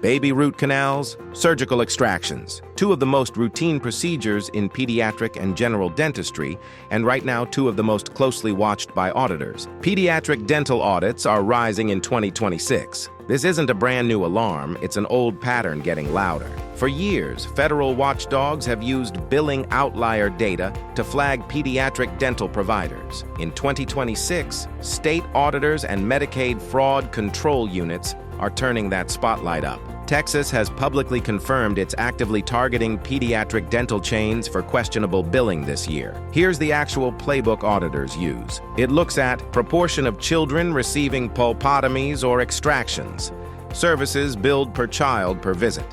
Baby root canals, surgical extractions, two of the most routine procedures in pediatric and general dentistry, and right now two of the most closely watched by auditors. Pediatric dental audits are rising in 2026. This isn't a brand new alarm, it's an old pattern getting louder. For years, federal watchdogs have used billing outlier data to flag pediatric dental providers. In 2026, state auditors and Medicaid fraud control units are turning that spotlight up. Texas has publicly confirmed it's actively targeting pediatric dental chains for questionable billing this year. Here's the actual playbook auditors use. It looks at proportion of children receiving pulpotomies or extractions, services billed per child per visit,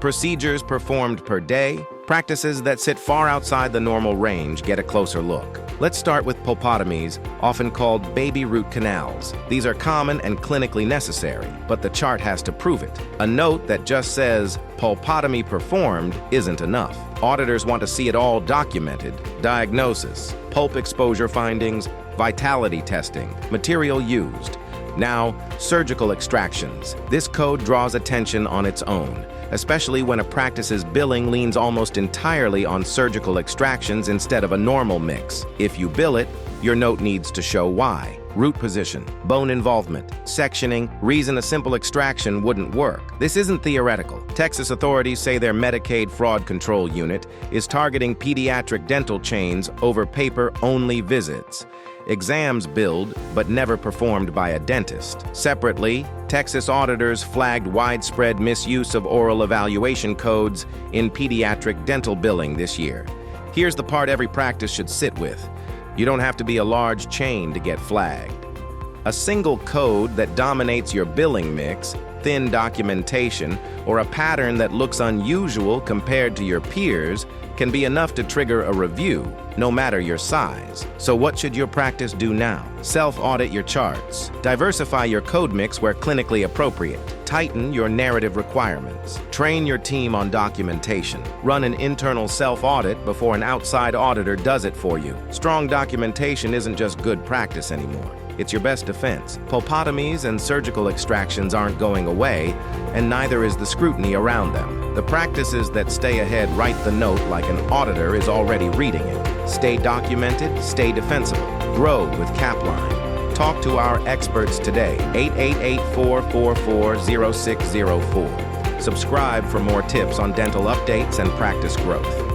procedures performed per day, practices that sit far outside the normal range get a closer look. Let's start with pulpotomies, often called baby root canals. These are common and clinically necessary, but the chart has to prove it. A note that just says pulpotomy performed isn't enough. Auditors want to see it all documented: diagnosis, pulp exposure findings, vitality testing, material used. Now, surgical extractions. This code draws attention on its own, especially when a practice's billing leans almost entirely on surgical extractions instead of a normal mix. If you bill it, your note needs to show why. Root position, bone involvement, sectioning, reason a simple extraction wouldn't work. This isn't theoretical. Texas authorities say their Medicaid fraud control unit is targeting pediatric dental chains over paper-only visits. Exams billed, but never performed by a dentist. Separately, Texas auditors flagged widespread misuse of oral evaluation codes in pediatric dental billing this year. Here's the part every practice should sit with. You don't have to be a large chain to get flagged. A single code that dominates your billing mix, thin documentation, or a pattern that looks unusual compared to your peers can be enough to trigger a review, no matter your size. So what should your practice do now? Self-audit your charts. Diversify your code mix where clinically appropriate. Tighten your narrative requirements. Train your team on documentation. Run an internal self-audit before an outside auditor does it for you. Strong documentation isn't just good practice anymore. It's your best defense. Pulpotomies and surgical extractions aren't going away, and neither is the scrutiny around them. The practices that stay ahead write the note like an auditor is already reading it. Stay documented, stay defensible. Grow with Capline. Talk to our experts today, 888-444-0604. Subscribe for more tips on dental updates and practice growth.